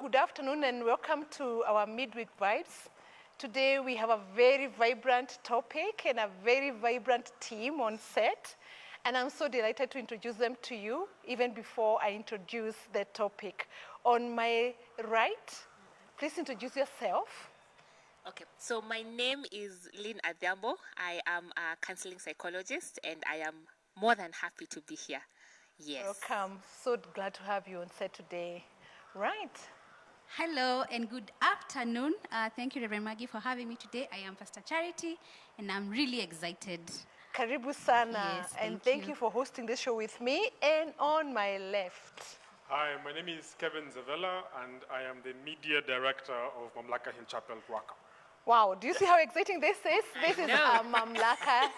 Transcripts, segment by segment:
good afternoon and welcome to our Midweek Vibes. Today we have a very vibrant topic and a very vibrant team on set. And I'm so delighted to introduce them to you, even before I introduce the topic. On my right, please introduce yourself. Okay, so my name is Lynn Adhiambo. I am a counseling psychologist and I am more than happy to be here. Yes. Welcome. So glad to have you on set today. Right. Hello and good afternoon. Thank you, Reverend Maggie, for having me today. I am Pastor Charity and I'm really excited. Karibu sana. Yes, and thank you for hosting this show with me. And on my left. Hi, my name is Kevin Zavella and I am the media director of Mamlaka Hill Chapel, Waka. Wow, do you see how exciting this is? This is a Mamlaka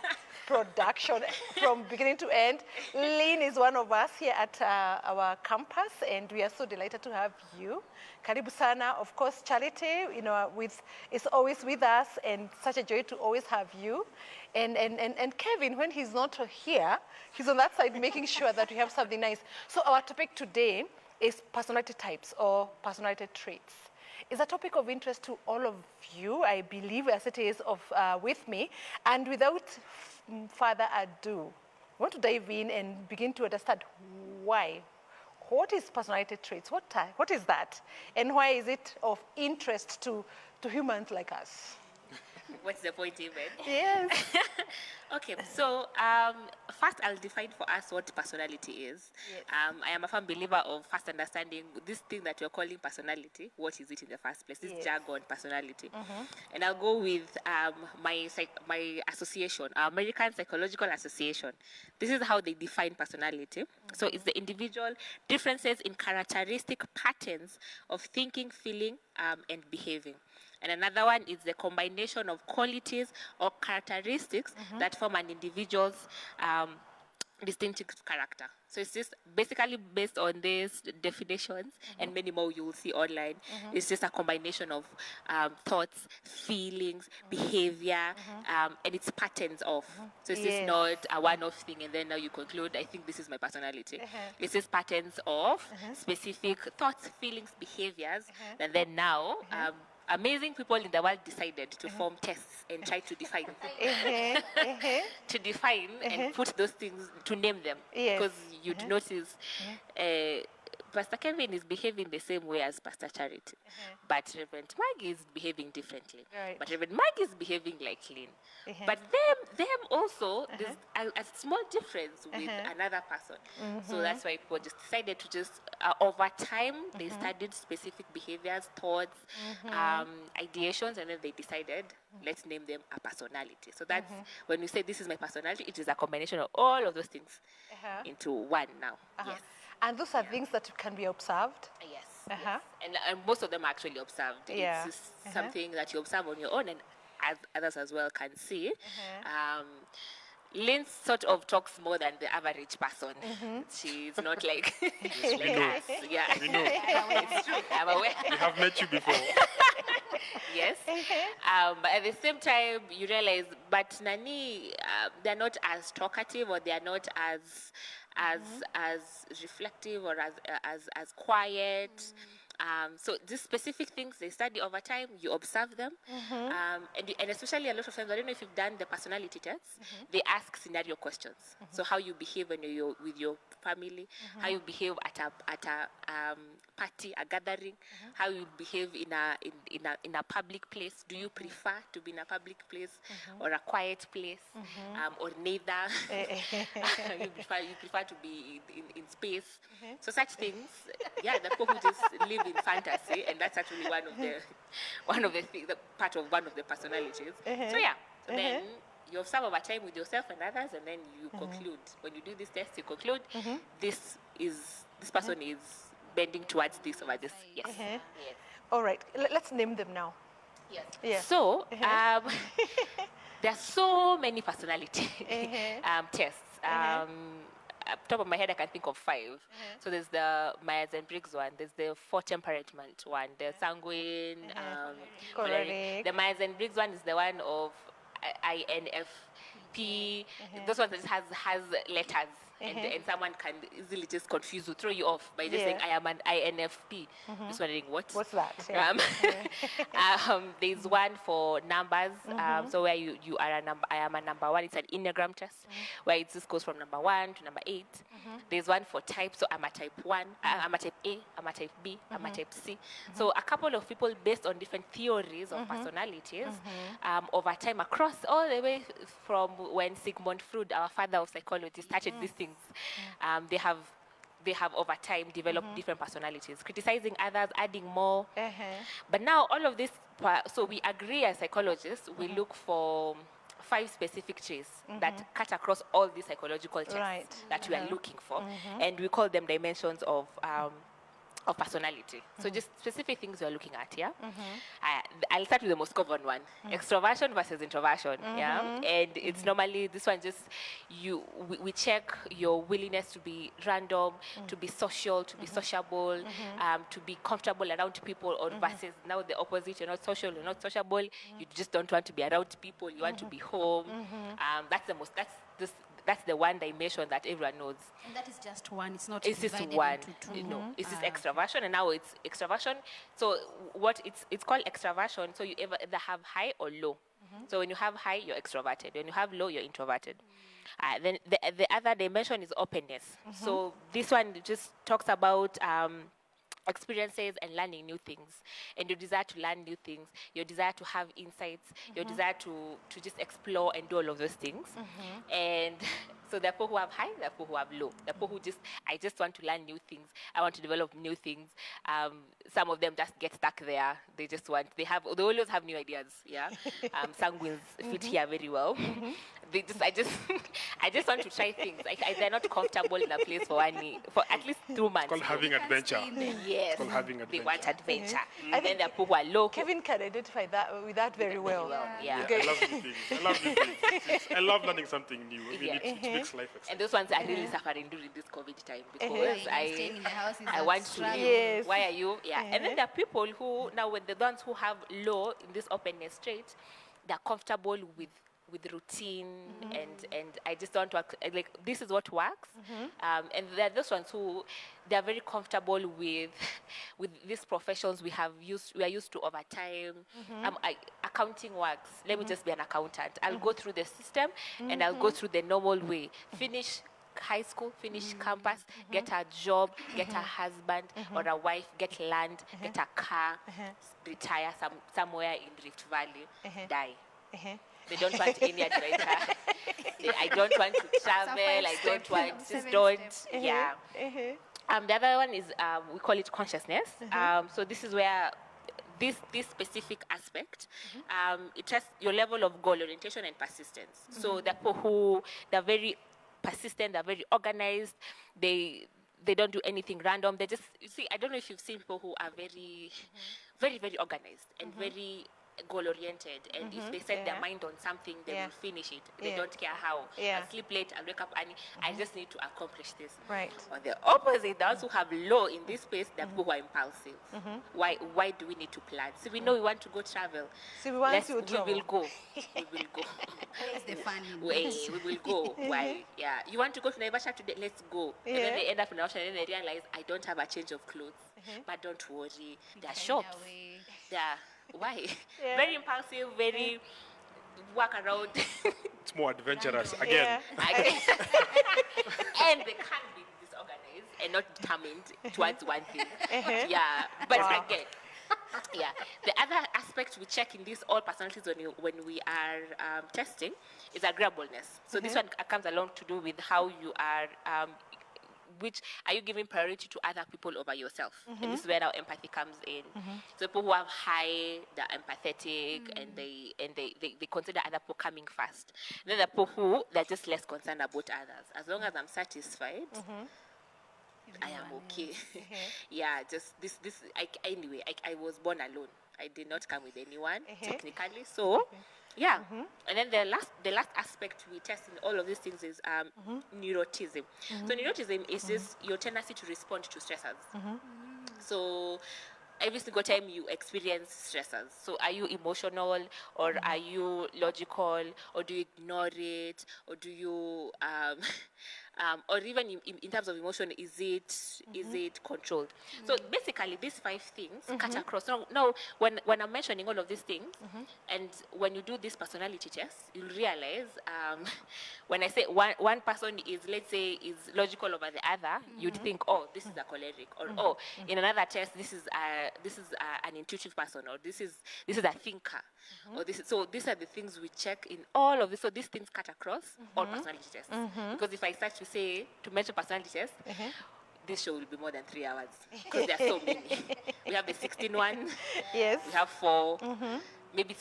production from beginning to end. Lynn is one of us here at our campus, and we are so delighted to have you. Karibu sana. Of course, Charity, is always with us, and such a joy to always have you. And Kevin, when he's not here, he's on that side making sure that we have something nice. So our topic today is personality types or personality traits. It's a topic of interest to all of you, I believe, as it is with me. And without further ado, I want to dive in and begin to understand why. What is personality traits? What is that? And why is it of interest to humans like us? What's the point, even? Yes. Okay, so first I'll define for us what personality is. Yes. I am a firm believer of first understanding this thing that you're calling personality. What is it in the first place? This jargon, personality. And I'll go with my association, American Psychological Association. This is how they define personality. So it's the individual differences in characteristic patterns of thinking, feeling, and behaving. And another one is the combination of qualities or characteristics that form an individual's distinctive character. So it's just basically based on these definitions and many more you will see online. It's just a combination of thoughts, feelings, behavior, and its patterns of. So it's just not a one-off thing and then now you conclude, I think this is my personality. It's just patterns of specific thoughts, feelings, behaviors, and then now amazing people in the world decided to form tests and try to define and put those things, to name them. Because you'd notice Pastor Kevin is behaving the same way as Pastor Charity. But Reverend Maggie is behaving differently. Right. But Reverend Maggie is behaving like Lynn. But them also, there's a small difference with another person. So that's why people just decided to just, over time, they studied specific behaviors, thoughts, ideations, and then they decided, let's name them a personality. So that's, when we say this is my personality, it is a combination of all of those things into one now. Yes. And those are things that can be observed? Yes. Yes. And most of them are actually observed. It's just something that you observe on your own and others as well can see. Lynn sort of talks more than the average person. She's not like... Yes, we know. Yeah. We know. It's true. I'm aware. We have met you before. Yes. But at the same time, you realize, but Nani, they're not as talkative or they're not as reflective or as quiet. So these specific things they study over time, you observe them, and especially a lot of times, I don't know if you've done the personality tests, they ask scenario questions. So how you behave when you're with your family, how you behave at a party, a gathering, how you behave in a public place. Do you prefer to be in a public place or a quiet place, or neither? you prefer to be in space. So such things, the people who just live in fantasy, and that's actually one of the part of one of the personalities. So then you observe over time with yourself and others, and then you conclude. When you do this test, you conclude this person is bending towards this or this. Yes. Yes. All right. Let's name them now. Yes. Yeah. So there are so many personality tests. Top of my head, I can think of 5. So there's the Myers-Briggs one. There's the 4 temperament one. The sanguine. The Myers-Briggs one is the one of INFP. Those ones that has letters. and someone can easily just confuse you, throw you off by just saying, I am an INFP. Just wondering, what's that? There's one for numbers, so where you are a number, I am a number 1. It's an Enneagram test, where it just goes from number 1 to number 8. There's one for type, so I'm a type 1, I'm a type A, I'm a type B, I'm a type C. So a couple of people, based on different theories of personalities, over time, across all the way from when Sigmund Freud, our father of psychology, started these things, they have over time developed different personalities, criticizing others, adding more. But now all of this, so we agree as psychologists, we look for 5 specific traits that cut across all these psychological tests that we are looking for, and we call them dimensions of personality. So just specific things we're looking at, I'll start with the most common one, extroversion versus introversion, and it's normally, this one just, we check your willingness to be random, to be social, to be sociable, to be comfortable around people, or versus now the opposite, you're not social, you're not sociable, you just don't want to be around people, you want to be home. That's the one dimension that everyone knows. And that is just one. It's not it's just divided one. into 2. No, it's just extraversion, and now it's extraversion. So what it's called extraversion. So you either have high or low. So when you have high, you're extroverted. When you have low, you're introverted. Then the other dimension is openness. So this one just talks about experiences and learning new things, and your desire to learn new things, your desire to have insights, your desire to just explore and do all of those things. And so there are people who have high, there are people who have low. There are people who I just want to learn new things, I want to develop new things. Some of them just get stuck there. They always have new ideas. Sanguines fit here very well. I just want to try things. They're not comfortable in a place for at least 2 months. It's called having adventure. Yes, it's called having adventure. They want adventure. And then there are people who are low. Kevin can identify with that very well. Yeah. I love new things. I love learning something new. I mean, it makes life exciting. And those ones are really suffering during this COVID time, because staying in the house is I want to leave. Yes. Why are you? And then there are people who, now with the ones who have low in this openness trait, they're comfortable with routine, and I just don't work, like, this is what works. And there are those ones who they're very comfortable with these professions we are used to over time. Accounting works. Let me just be an accountant. I'll go through the system, and I'll go through the normal way. Finish high school, finish campus, get a job, get a husband or a wife, get land, get a car, retire somewhere in Rift Valley, die. They don't want any adventure. I don't want to travel. I don't want, just don't. The other one is, we call it consciousness. So this is where this specific aspect, it tests your level of goal orientation and persistence. So the people who, they're very persistent, they're very organized, they don't do anything random. They just, you see, I don't know if you've seen people who are very, very, very organized and very goal-oriented, and if they set their mind on something, they will finish it. They don't care how. I'll sleep late, I'll wake up early. I just need to accomplish this. On the opposite, those who have low in this space, they're people who are impulsive. Why do we need to plan? So we know we want to go travel. So we will go. We will go. Where's the fun in we will go. Why? You want to go to Naivasha today? Let's go. And then they end up in Naivasha, and then they realize, I don't have a change of clothes. But don't worry, there are shops. Why? Very impulsive, very walk around. It's more adventurous again. And they can't be disorganized and not determined towards one thing. But again, the other aspect we check in these all personalities when we are testing is agreeableness. So this one comes along to do with how you are. Which are you giving priority to other people over yourself? And this is where our empathy comes in. So people who have high, they're empathetic, and they consider other people coming first. Then the people who, they're just less concerned about others. As long as I'm satisfied, I am okay. Just this. Anyway, I was born alone. I did not come with anyone technically. So. And then the last aspect we test in all of these things is neuroticism. So neuroticism is just your tendency to respond to stressors. So every single time you experience stressors, so are you emotional, or are you logical, or do you ignore it, or do you or even in terms of emotion, is it controlled? So basically, these 5 things cut across. Now, when I'm mentioning all of these things, and when you do this personality test, you'll realize when I say one person is, let's say, is logical over the other, you'd think, oh, this is a choleric, or oh, in another test, this is an intuitive person, or this is a thinker, or so these are the things we check in all of this. So these things cut across all personality tests. Because if I start to mention personality tests, this show will be more than 3 hours because there are so many. We have the 16 one. Yes. We have 4. Maybe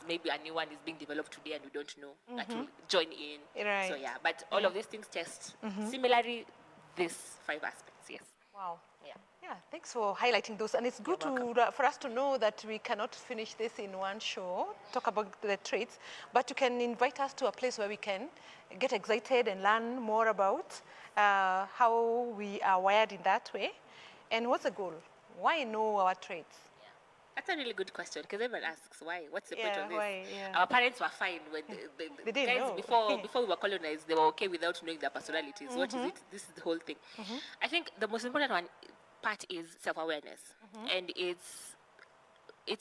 maybe a new one is being developed today and we don't know that will join in. Right. So yeah, but all of these things test similarly these 5 aspects. Yes. Wow. Yeah. Yeah, thanks for highlighting those. And it's good for us to know that we cannot finish this in one show, talk about the traits, but you can invite us to a place where we can get excited and learn more about how we are wired in that way. And what's the goal? Why know our traits? That's a really good question, because everyone asks why. What's the point of this? Why? Yeah. Our parents were fine when They the didn't guys know. before we were colonized. They were okay without knowing their personalities. What is it? This is the whole thing. I think the most important part is self-awareness, and it's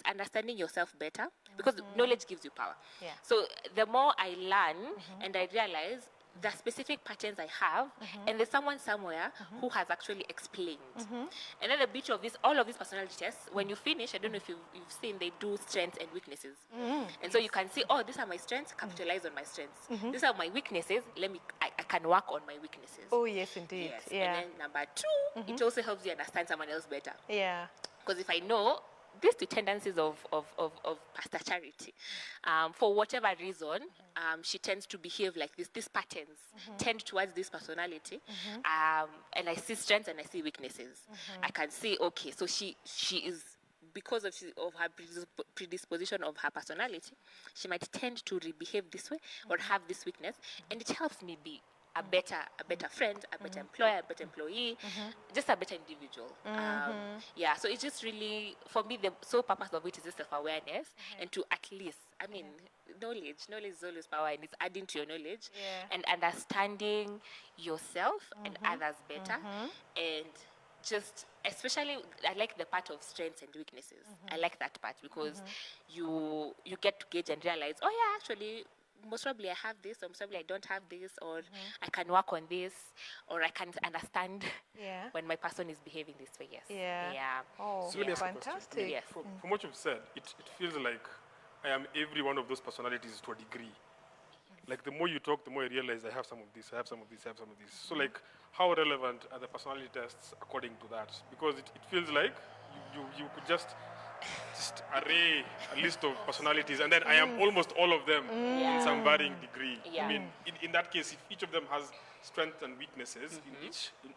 understanding yourself better, because knowledge gives you power. Yeah. So the more I learn and I realize the specific patterns I have, and there's someone somewhere who has actually explained. And then a bit of this, all of these personality tests, when you finish, I don't know if you've seen, they do strengths and weaknesses. And so you can see, oh, these are my strengths, capitalize on my strengths. These are my weaknesses, I can work on my weaknesses. Oh, yes, indeed. Yes. Yeah. And then number 2, it also helps you understand someone else better. Yeah. Because if I know these 2 tendencies of Pastor Charity, for whatever reason, she tends to behave like this. These patterns tend towards this personality, and I see strengths and I see weaknesses. I can see, okay, so she is, because of her predisposition of her personality, she might tend to behave this way or have this weakness, and it helps me be a better friend, a better employer, a better employee, just a better individual. Yeah, so it's just really, for me, the sole purpose of it is just self-awareness, and to at least, I mean, knowledge is always power, and it's adding to your knowledge, and understanding yourself and others better, and just, especially, I like the part of strengths and weaknesses. I like that part, because you get to gauge and realize, oh yeah, actually, most probably I have this, or most probably I don't have this, or I can work on this, or I can understand when my person is behaving this way. Yes. Yeah. Oh, So let me ask you a fantastic. question. Yes. From what you've said, it feels like I am every one of those personalities to a degree. Like the more you talk, the more I realize I have some of this, I have some of this, I have some of this. So like, how relevant are the personality tests according to that? Because it feels like you could just array a list of personalities, and then I am almost all of them in some varying degree. Yeah. I mean, in that case, if each of them has strengths and weaknesses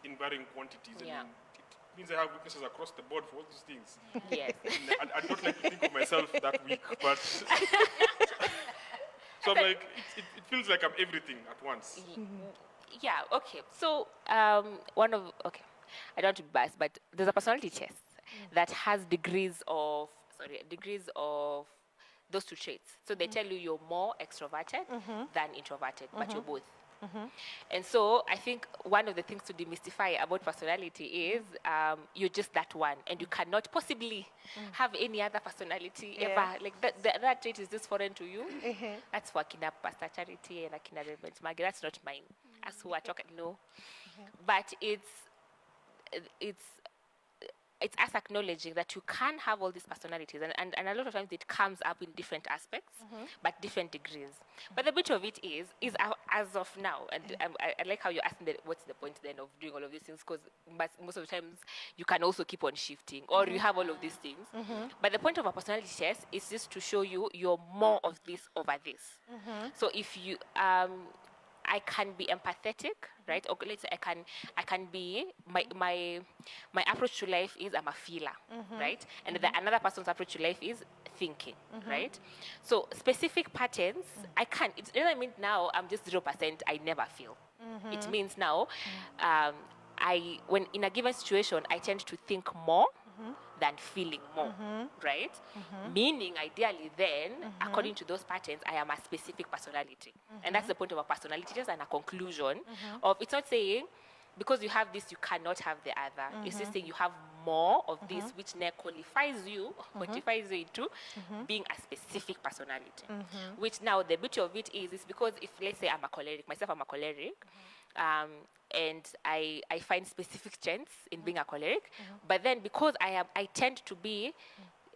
in varying quantities, I mean, it means I have weaknesses across the board for all these things. Yes. I don't like to think of myself that weak, but so I'm like, it feels like I'm everything at once. Yeah. Okay. So I don't want to be biased, but there's a personality test that has degrees of those 2 traits. So they tell you you're more extroverted than introverted, but you're both. And so I think one of the things to demystify about personality is you're just that one, and you cannot possibly have any other personality ever. Like that trait is just foreign to you. That's for Akina Pastor Charity and Akina Reverend Maggie. That's not mine. That's who I talk. No, but it's us acknowledging that you can have all these personalities, and a lot of times it comes up in different aspects, but different degrees. But the bit of it is as of now, and I like how you're asking what's the point then of doing all of these things, because most of the times you can also keep on shifting, or you have all of these things. But the point of a personality test is just to show you're more of this over this. So if you I can be empathetic, right? Or let's say I can be my approach to life is I'm a feeler, right? And another person's approach to life is thinking, right? So specific patterns, I can't. It doesn't mean now I'm just 0%. I never feel. It means now, when in a given situation, I tend to think more than feeling more, right? Meaning, ideally, then, according to those patterns, I am a specific personality. And that's the point of a personality test and a conclusion of, it's not saying, because you have this, you cannot have the other. It's just saying you have more of this, which now qualifies you into being a specific personality. Which now, the beauty of it is because if, let's say I'm a choleric, myself I'm a choleric, and I find specific strengths in being a choleric, but then because I tend to be,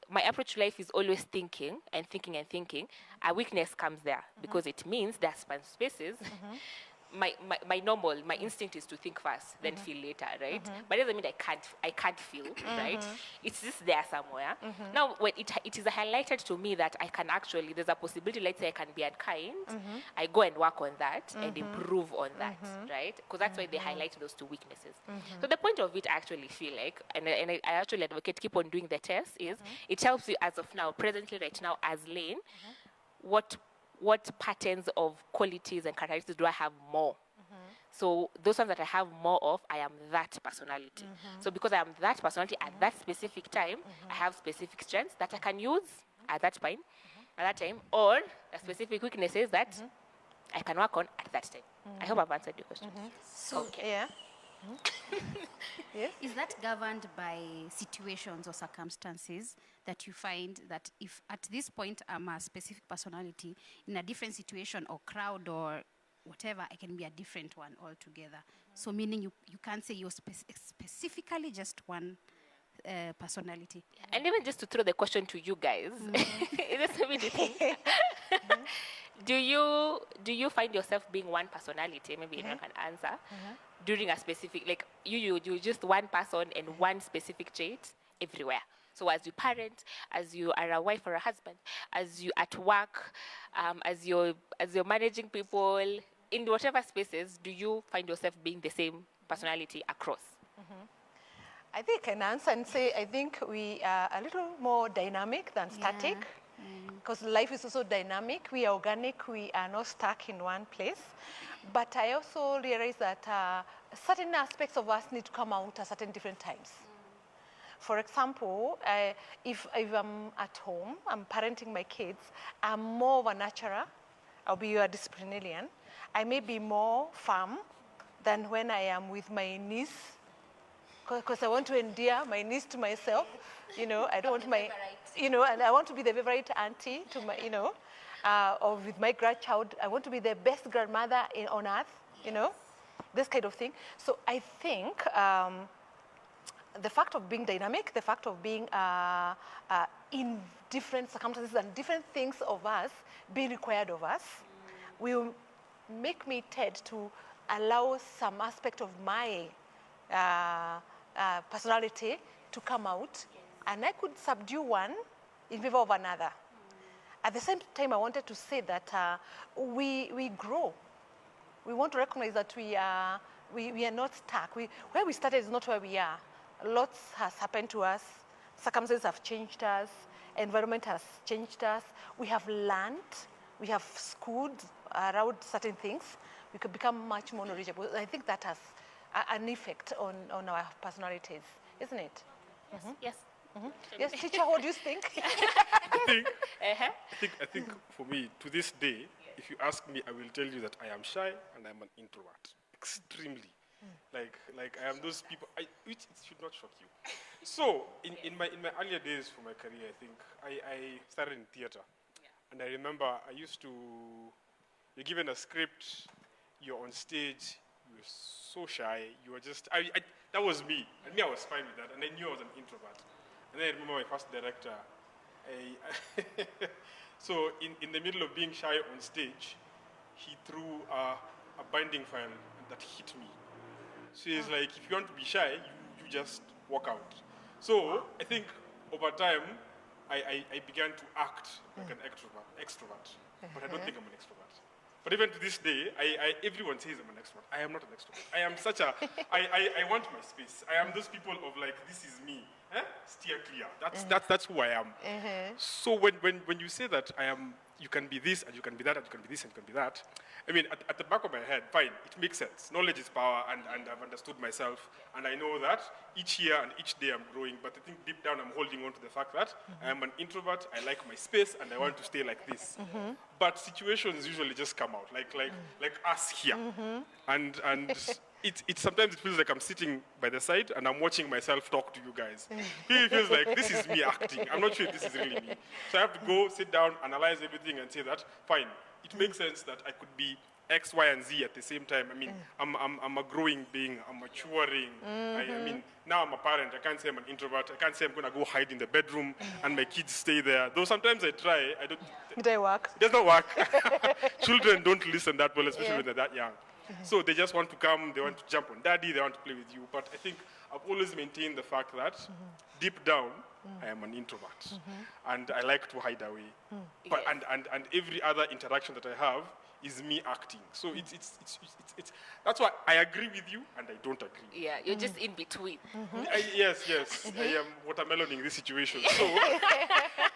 my approach to life is always thinking and thinking and thinking, a weakness comes there because it means there are span spaces. My instinct is to think first, then feel later, right? But it doesn't mean I can't feel, right? It's just there somewhere. Now, when it is highlighted to me that I can actually, there's a possibility, let's say I can be unkind, I go and work on that and improve on that, right? Because that's why they highlight those two weaknesses. So the point of it, I actually feel like, and I actually advocate keep on doing the test, is it helps you as of now, presently right now as Lane, what patterns of qualities and characteristics do I have more? So those ones that I have more of, I am that personality. So because I am that personality at that specific time, I have specific strengths that I can use at that time, or specific weaknesses that I can work on at that time. I hope I've answered your question. So, okay. Yeah. Yes. is that governed by situations or circumstances that you find that if at this point I'm a specific personality, in a different situation or crowd or whatever, I can be a different one altogether? So meaning you can't say you're specifically just one personality. And even just to throw the question to you guys, it's a really thing. Do you find yourself being one personality? Maybe you can answer during a specific, like you just one person and one specific trait everywhere. So as you parent, as you are a wife or a husband, as you at work, as you're managing people in whatever spaces, do you find yourself being the same personality across? I think I can answer and say I think we are a little more dynamic than static. Because life is also dynamic. We are organic. We are not stuck in one place. But I also realize that certain aspects of us need to come out at certain different times. For example, if I'm at home, I'm parenting my kids, I'm more of a nurturer. I'll be a disciplinarian. I may be more firm than when I am with my niece, because I want to endear my niece to myself. You know, I don't want my, and I want to be the favorite auntie to my, or with my grandchild. I want to be the best grandmother on earth, this kind of thing. So I think the fact of being dynamic, the fact of being in different circumstances and different things of us being required of us will make me tend to allow some aspect of my personality to come out, and I could subdue one in favor of another. At the same time, I wanted to say that we grow. We want to recognize that we are not stuck. Where we started is not where we are. Lots has happened to us. Circumstances have changed us. Environment has changed us. We have learned. We have schooled around certain things. We could become much more knowledgeable. I think that has an effect on our personalities, isn't it? Yes. Yes, teacher, what do you think? I think for me, to this day, if you ask me, I will tell you that I am shy and I'm an introvert. Extremely. Like I am those people, which it should not shock you. So, in my earlier days for my career, I think, I started in theater. And I remember I used to, you're given a script, you're on stage, you're so shy, you were just, that was me. And me, I was fine with that. And I knew I was an introvert. And then I remember my first director, so in the middle of being shy on stage, he threw a binding file that hit me. So he's like, if you want to be shy, you just walk out. So I think over time, I began to act like an extrovert. But I don't think I'm an extrovert. But even to this day, everyone says I'm an extrovert. I am not an extrovert. I am such a, I want my space. I am those people of like, this is me. Steer clear. That's who I am. So when you say that I am, you can be this, and you can be that, and you can be this, and you can be that. I mean, at the back of my head, fine, it makes sense. Knowledge is power, and I've understood myself, and I know that each year and each day I'm growing, but I think deep down I'm holding on to the fact that I am an introvert, I like my space, and I want to stay like this. But situations usually just come out, like us here. And it sometimes it feels like I'm sitting by the side and I'm watching myself talk to you guys. It feels like this is me acting. I'm not sure if this is really me. So I have to go, sit down, analyze everything, and say that, fine, it makes sense that I could be X, Y, and Z at the same time. I mean, I'm a growing being, I'm maturing. I mean, now I'm a parent. I can't say I'm an introvert. I can't say I'm going to go hide in the bedroom and my kids stay there. Though sometimes I try. I don't. It doesn't work. It does not work. Children don't listen that well, especially when they're that young. So they just want to come, they want to jump on daddy, they want to play with you. But I think I've always maintained the fact that deep down, I am an introvert. And I like to hide away. But, and every other interaction that I have is me acting. So it's that's why I agree with you and I don't agree. Yeah, you're just in between. Yes. I am watermeloning this situation. So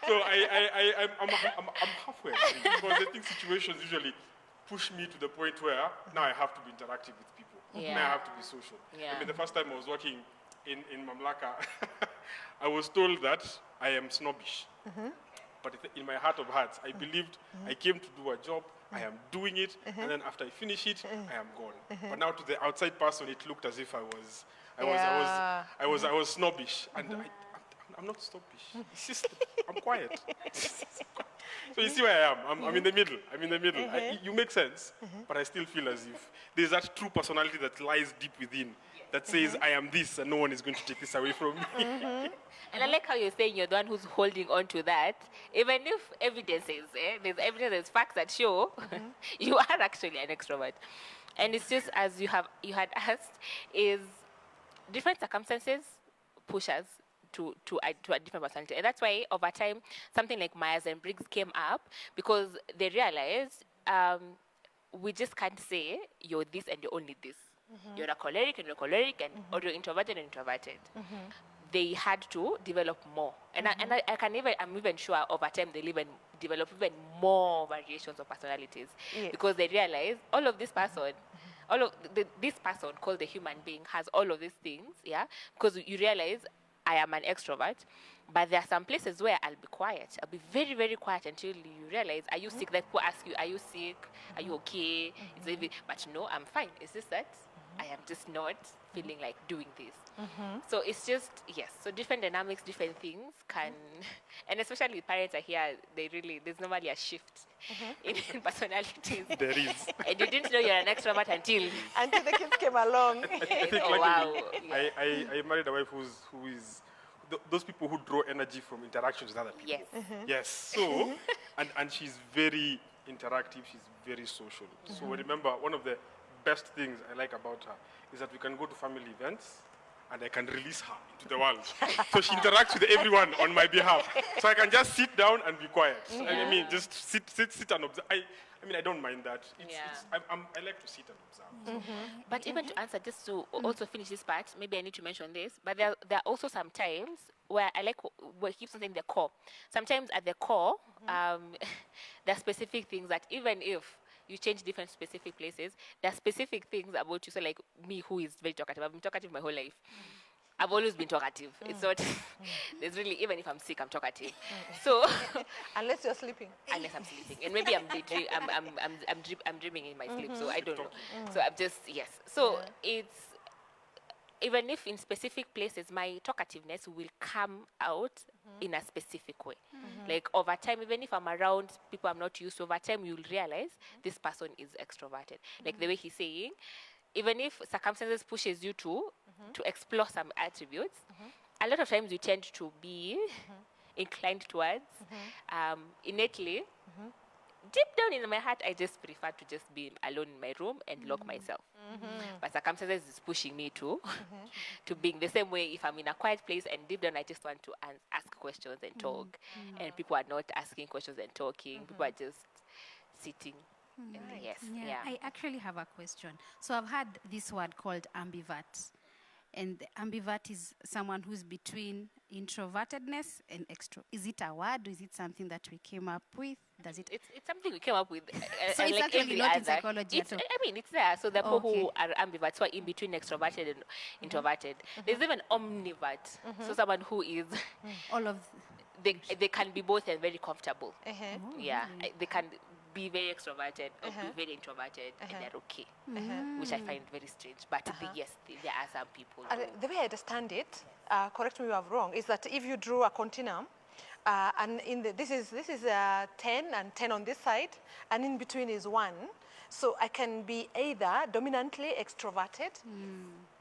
I'm halfway because I think situations usually push me to the point where now I have to be interactive with people. Now I have to be social. I mean, the first time I was working in Mamlaka, I was told that I am snobbish. But in my heart of hearts, I believed I came to do a job, I am doing it, and then after I finish it, I am gone. But now to the outside person, it looked as if I was snobbish, and I'm not snobbish. It's just I'm quiet. So you see where I am. I'm in the middle. You make sense, but I still feel as if there's that true personality that lies deep within that says, I am this, and no one is going to take this away from me. And I like how you're saying you're the one who's holding on to that, even if evidence is, there's evidence, there's facts that show you are actually an extrovert. And it's just as you had asked, is different circumstances push us to a different personality. And that's why over time, something like Myers and Briggs came up because they realized we just can't say you're this and you're only this. You're a choleric and you're choleric, and or you're introverted and introverted. They had to develop more. And I'm even sure over time they'll even develop even more variations of personalities. Because they realize all of this person, this person called the human being has all of these things, because you realize I am an extrovert, but there are some places where I'll be quiet. I'll be very, very quiet until you realize, are you sick? That people ask you, are you sick? Are you okay? But no, I'm fine. It's just that I am just not feeling like doing this. So it's just, so different dynamics, different things can, and especially parents are here, there's normally a shift in personalities. There is. And you didn't know you're an extrovert until the kids came along. I think I married a wife who is those people who draw energy from interactions with other people. Yes. So, and she's very interactive, she's very social. So remember, one of the best things I like about her is that we can go to family events and I can release her into the world. So she interacts with everyone on my behalf. So I can just sit down and be quiet. I mean, just sit and observe. I don't mind that. I like to sit and observe. But even to answer, just to also finish this part, maybe I need to mention this, but there are also some times where I like where keep something the core. Sometimes at the core, there are specific things that even if you change different specific places, there are specific things about you. So like me, who is very talkative. I've been talkative my whole life. I've always been talkative. It's not, there's really, even if I'm sick, I'm talkative. So unless you're sleeping. Unless I'm sleeping. And maybe I'm dreaming in my sleep, so I don't know. So I'm just, So it's, even if in specific places, my talkativeness will come out in a specific way. Like over time, even if I'm around people I'm not used to, over time you'll realize this person is extroverted. Like the way he's saying, even if circumstances pushes you to explore some attributes, a lot of times you tend to be inclined towards innately. Deep down in my heart, I just prefer to just be alone in my room and lock myself. But circumstances is pushing me to being the same way. If I'm in a quiet place and deep down I just want to ask questions and talk, and people are not asking questions and talking, people are just sitting. And I actually have a question. So I've had this word called ambivert. And the ambivert is someone who's between introvertedness and extro. Is it a word, or is it something that we came up with? Does it? It's something we came up with. So and it's like actually every not in other, psychology at all. I mean, it's there. So the people Okay. who are ambiverts, who are in between extroverted and introverted. There's even omnivert. So someone who is, All of. they can be both and very comfortable. Oh, Yeah, really? they can be very extroverted or be very introverted, and they're okay, which I find very strange. But yes, there are some people. The way I understand it, correct me if I'm wrong, is that if you drew a continuum, and this is 10 and 10 on this side, and in between is 1. So I can be either dominantly extroverted,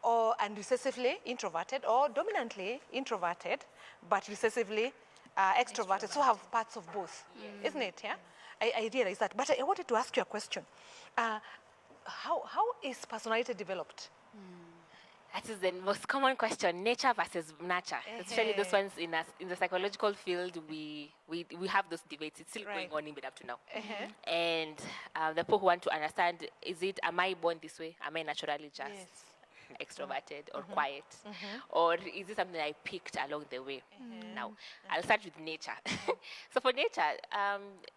and recessively introverted, or dominantly introverted but recessively extroverted. So I have parts of both, isn't it? Yeah, I realize that. But I wanted to ask you a question. How is personality developed? That is the most common question: nature versus nurture. Especially those ones in the psychological field, we have those debates. It's still Right. going on even up to now. And the people who want to understand: am I born this way? Am I naturally just extroverted or quiet, or is it something I picked along the way? Now, I'll start with nature. So for nature,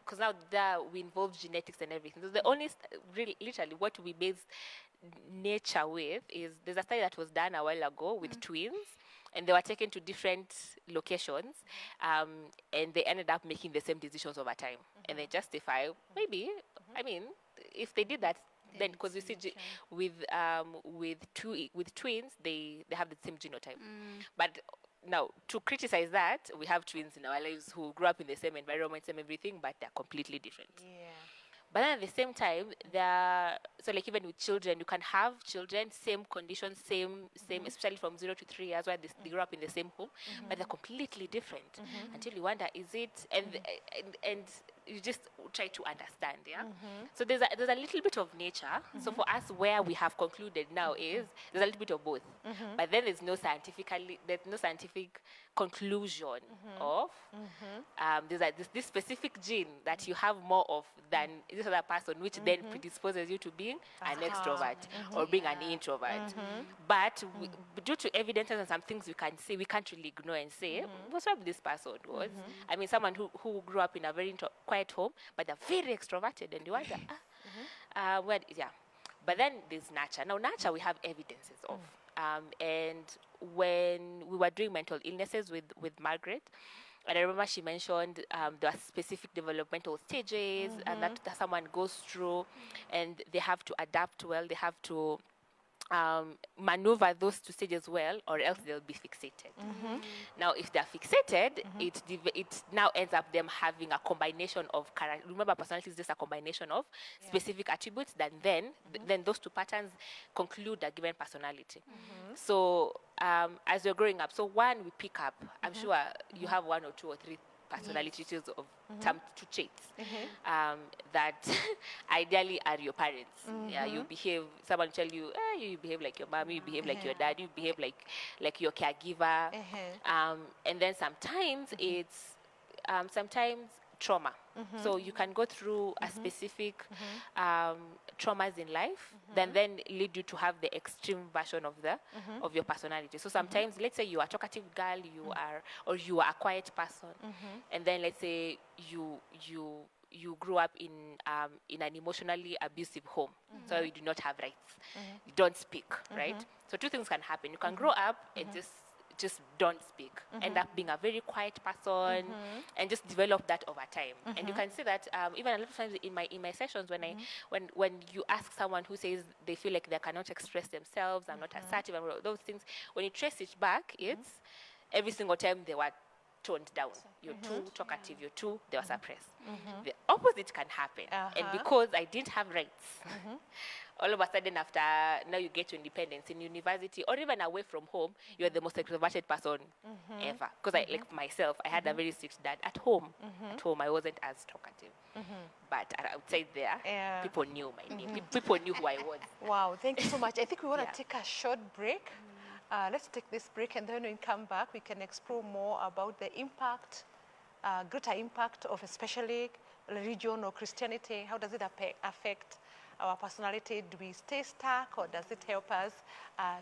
because now there we involve genetics and everything. So the only literally what we base nature with is there's a study that was done a while ago with twins, and they were taken to different locations, and they ended up making the same decisions over time, and they justify maybe, I mean, if they did that, then because you see with twins they have the same genotype, but now to criticize that, we have twins in our lives who grew up in the same environment, same everything, but they're completely different. But then at the same time, so like even with children, you can have children, same conditions, same, especially from 0 to 3 years, where they grow up in the same home, but they're completely different. Until you wonder, is it? And you just try to understand, yeah. So there's a little bit of nature. So for us, where we have concluded now is there's a little bit of both, but then there's no scientific conclusion of there's this specific gene that you have more of than this other person, which then predisposes you to being an extrovert or being an introvert. But due to evidences and some things we can say, we can't really ignore and say, what's up with this person was? I mean, someone who grew up in a very quiet home, but they're very extroverted, and you wonder, But then there's nurture. Now, nurture we have evidences of. And when we were doing mental illnesses with Margaret, and I remember she mentioned there are specific developmental stages and that someone goes through, and they have to adapt well, they have to maneuver those 2 stages well, or else they'll be fixated. Now, if they're fixated, it now ends up them having a combination of character. Remember, personality is just a combination of specific attributes. Then those 2 patterns conclude a given personality. So as you're growing up, so one we pick up. I'm sure you have 1 or 2 or 3 personality traits of two traits that ideally are your parents. Yeah, you behave. Someone tell you, you behave like your mom. You behave like your dad. You behave like your caregiver. And then sometimes it's trauma. So you can go through a specific traumas in life, then lead you to have the extreme version of your personality. So sometimes, let's say you are a talkative girl, you are a quiet person, and then let's say you grew up in an emotionally abusive home, so you do not have rights, you don't speak, right? So 2 things can happen. You can grow up and just don't speak, end up being a very quiet person, and just develop that over time. And you can see that even a lot of times in my sessions when you ask someone who says they feel like they cannot express themselves, I'm not assertive, and all those things, when you trace it back, it's every single time they were toned down. You're too talkative, they were suppressed. The opposite can happen. And because I didn't have rights, all of a sudden after now you get to independence in university or even away from home, you're the most extroverted person ever. Because like myself, I had a very strict dad at home. At home, I wasn't as talkative. But outside there, people knew my name. People knew who I was. Wow, thank you so much. I think we want to take a short break. Let's take this break, and then when we come back, we can explore more about the impact, greater impact of especially religion or Christianity. How does it affect our personality? Do we stay stuck, or does it help us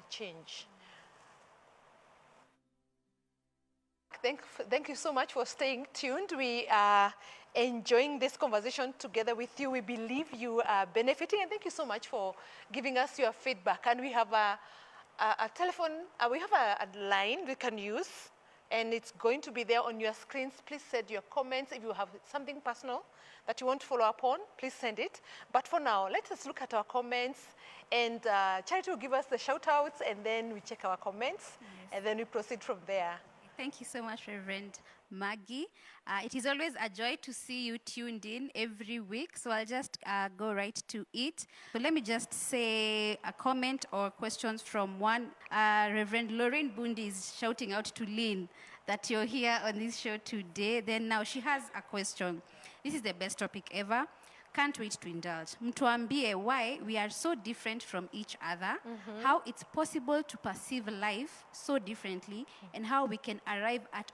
change? thank you so much for staying tuned. We are enjoying this conversation together with you. We believe you are benefiting, and thank you so much for giving us your feedback. And we have a telephone, we have a line we can use, and it's going to be there on your screens. Please send your comments. If you have something personal that you want to follow up on, please send it. But for now, let us look at our comments, and Charity will give us the shout outs, and then we check our comments, and then we proceed from there. Thank you so much, Reverend Maggie. It is always a joy to see you tuned in every week, so I'll just go right to it. So let me just say a comment or questions from one. Reverend Lorraine Bundi is shouting out to Lynn that you're here on this show today. Then now she has a question. This is the best topic ever. Can't wait to indulge. Mtuambie why we are so different from each other, how it's possible to perceive life so differently, and how we can arrive at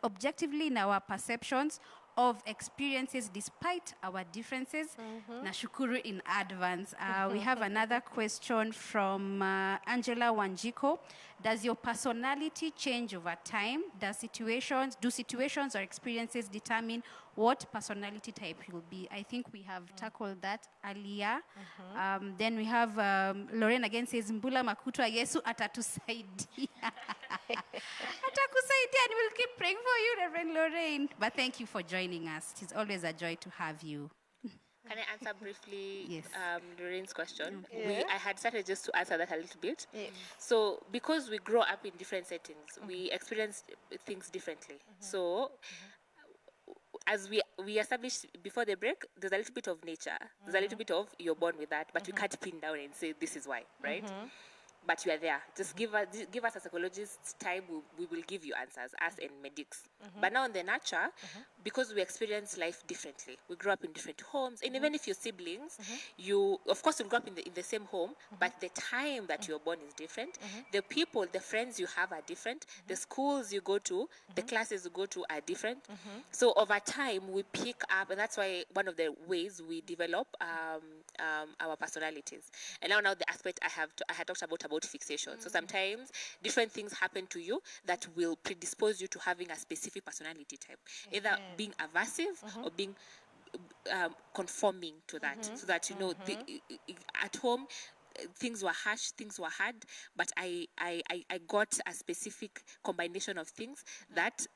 objectively in our perceptions of experiences despite our differences. Nashukuru in advance. We have another question from Angela Wanjiko. Does your personality change over time? Do situations or experiences determine what personality type you'll be? I think we have tackled that earlier. Then we have Lorraine again says, Mbula Makutwa Yesu atatusaidia. Atakusaidia, and we'll keep praying for you, Reverend Lorraine. But thank you for joining us. It is always a joy to have you. Can I answer briefly Yes. Lorraine's question? Yeah. I had started just to answer that a little bit. Yeah. So because we grow up in different settings, we experience things differently. So as we established before the break, there's a little bit of nature. There's a little bit of you're born with that, but you can't pin down and say this is why, right? But you are there. Just give us a psychologist time. We will give you answers, us and medics. But now in the nurture, because we experience life differently, we grow up in different homes, and even if you're siblings, you of course will grow up in the same home, but the time that you're born is different. The people, the friends you have are different. The schools you go to, the classes you go to are different. So over time, we pick up, and that's why one of the ways we develop our personalities. And now the aspect I had talked about fixation. So sometimes different things happen to you that will predispose you to having a specific personality type, either being aversive or being conforming to that, so that you know at home things were harsh, things were hard, but I got a specific combination of things that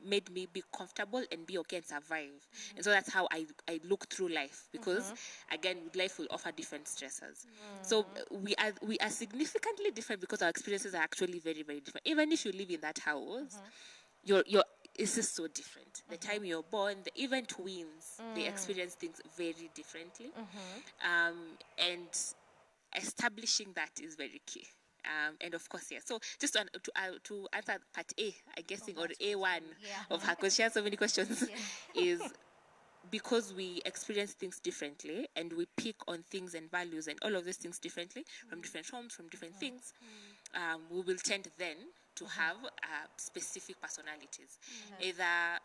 made me be comfortable and be okay and survive. And so that's how I look through life, because again, life will offer different stressors. So we are significantly different because our experiences are actually very, very different. Even if you live in that house, it's just so different. The time you're born, even twins, they experience things very differently. And establishing that is very key. And of course, yeah. So just to answer part A, I'm guessing, or A1 of her, because she has so many questions, is because we experience things differently and we pick on things and values and all of these things differently from different homes, from different things, we will tend then to have specific personalities, either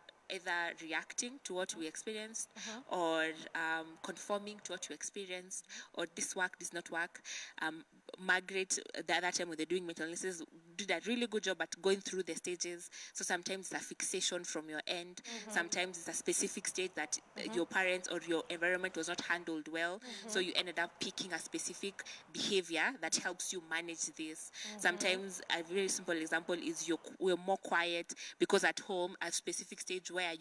reacting to what we experienced, or conforming to what we experienced, or this work, this not work. Margaret, the other time when they're doing mental analysis, did a really good job at going through the stages. So sometimes it's a fixation from your end. Sometimes it's a specific state that your parents or your environment was not handled well. So you ended up picking a specific behavior that helps you manage this. Sometimes a very simple example is we're more quiet because at home, a specific stage where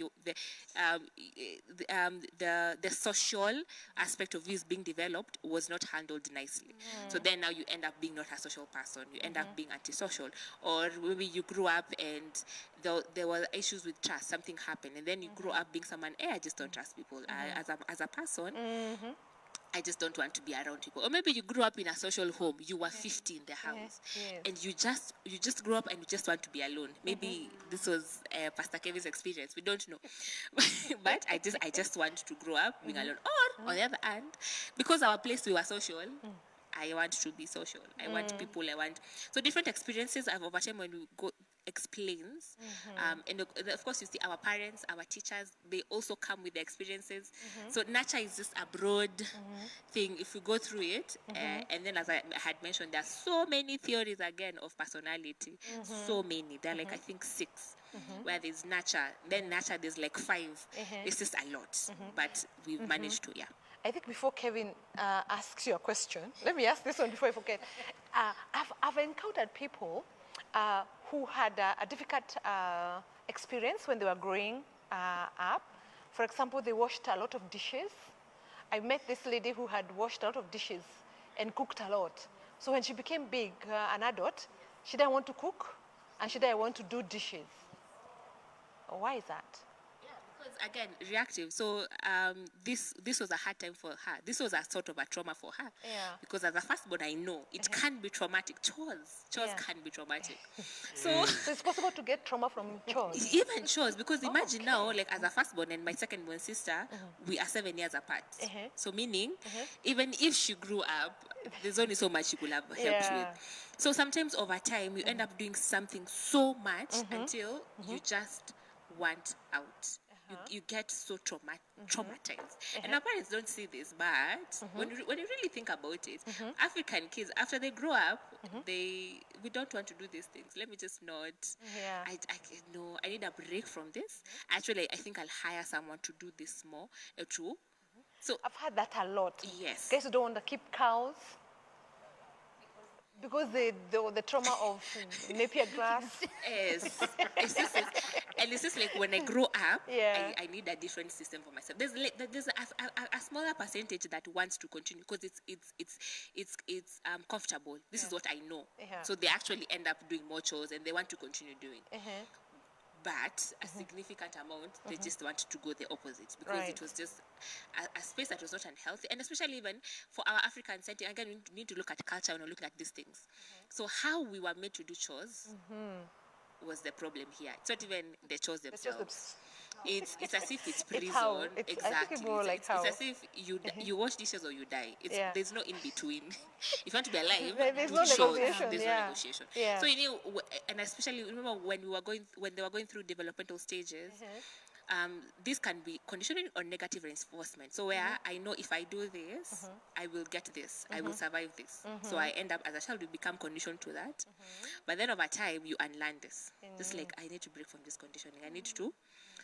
the social aspect of you is being developed was not handled nicely. So then now you end up being not a social person. You end up being antisocial. Or maybe you grew up and there were issues with trust. Something happened, and then you grew up being someone, I just don't trust people. As a person, I just don't want to be around people. Or maybe you grew up in a social home. You were 50 in the house, and you just grew up and you just want to be alone. Maybe this was Pastor Kevin's experience. We don't know, but I just want to grow up being alone. Or on the other hand, because our place we were social, I want to be social. I want people. So different experiences over time when we go explains. And of course, you see our parents, our teachers, they also come with their experiences. So nurture is just a broad thing if you go through it. And then, as I had mentioned, there are so many theories again of personality. So many. There are like, I think 6. Where there's nurture. Then nurture, there's like 5. It's just a lot. But we've managed to, I think before Kevin asks you a question, let me ask this one before I forget. I've encountered people who had a difficult experience when they were growing up. For example, they washed a lot of dishes. I met this lady who had washed a lot of dishes and cooked a lot. So when she became big, an adult, she didn't want to cook and she didn't want to do dishes. Why is that? Because again, reactive. So this was a hard time for her. This was a sort of a trauma for her. Because as a firstborn, I know it can be traumatic. Chores can be traumatic. So it's possible to get trauma from chores. Even chores, because imagine now, like as a firstborn and my secondborn sister, we are 7 years apart. So meaning, even if she grew up, there's only so much she could have helped with. So sometimes over time, you end up doing something so much until you just want out. You get so traumatized. And our parents don't see this, but when you really think about it, African kids, after they grow up, we don't want to do these things. Let me just nod. I need a break from this. Actually, I think I'll hire someone to do this more. True. So I've had that a lot. Yes. Guys who don't want to keep cows. Because the trauma of Napier grass. Yes. It's just like when I grow up, I need a different system for myself. There's a smaller percentage that wants to continue because it's comfortable. This is what I know. So they actually end up doing more chores and they want to continue doing. But a significant amount, they just want to go the opposite because it was just a space that was not unhealthy. And especially even for our African setting, again, we need to look at culture when we look at these things. So how we were made to do chores was the problem here. It's not even the chores themselves. It's as if it's prison. Exactly. I think it's more like it's as if you wash dishes or you die. There's no in between. If you want to be alive, there's do no chores. negotiation. There's no negotiation. So you know, and especially remember when they were going through developmental stages. This can be conditioning or negative reinforcement. So where I know if I do this, I will get this, I will survive this. So I end up, as a child, you become conditioned to that. But then over time, you unlearn this. Just like, I need to break from this conditioning. I need to.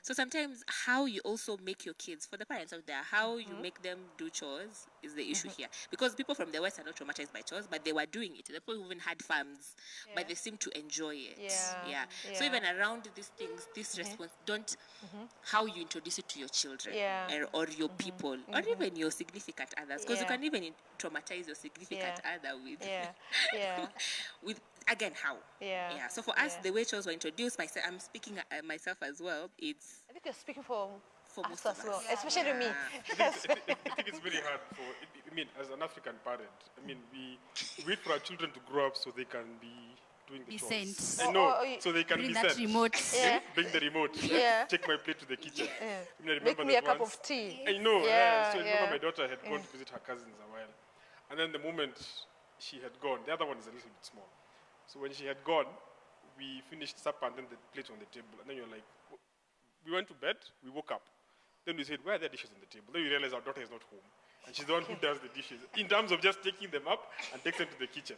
So sometimes how you also make your kids, for the parents out there, how you make them do chores is the issue here. Because people from the West are not traumatized by chores, but they were doing it. The people who even had farms, but they seem to enjoy it. So even around these things, this response, how you introduce it to your children or your people or even your significant others. Because you can even traumatize your significant other with, with again, how. So for us, the way chores were introduced, I'm speaking myself as well, I think you're speaking for most us as well, especially me. I think it's very hard as an African parent, we wait for our children to grow up so they can be doing the chores. I know, so they can bring be that sent. remote. Bring the remote. Take my plate to the kitchen. I remember Make me a cup once, of tea. I know. So I remember my daughter had gone to visit her cousins a while. And then the moment she had gone, the other one is a little bit small. So when she had gone, we finished supper and then the plate on the table. And then you're like, we went to bed, we woke up. Then we said, where are the dishes on the table? Then we realized our daughter is not home. And she's the one who does the dishes, in terms of just taking them up and takes them to the kitchen.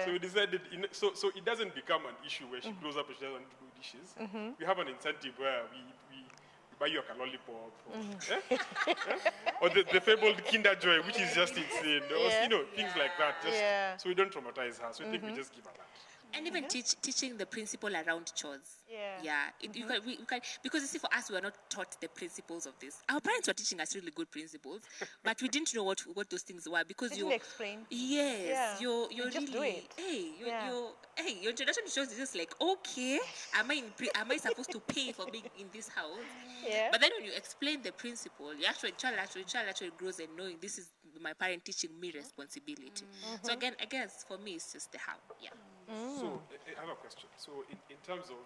So we decided, so it doesn't become an issue where she grows up and she doesn't do dishes. We have an incentive where we buy you a lollipop, or the fabled Kinder Joy, which is just insane. Things like that. So we don't traumatize her. So I think we just give her that. And even teaching the principle around chores. You can, because you see, for us, we are not taught the principles of this. Our parents were teaching us really good principles, but we didn't know what those things were because you explain. Yes, you're just really do it. Your introduction to chores is just like, okay, am I supposed to pay for being in this house? But then when you explain the principle, child actually grows and knowing this is my parent teaching me responsibility. So again, I guess for me it's just the how. So I have a question. So in terms of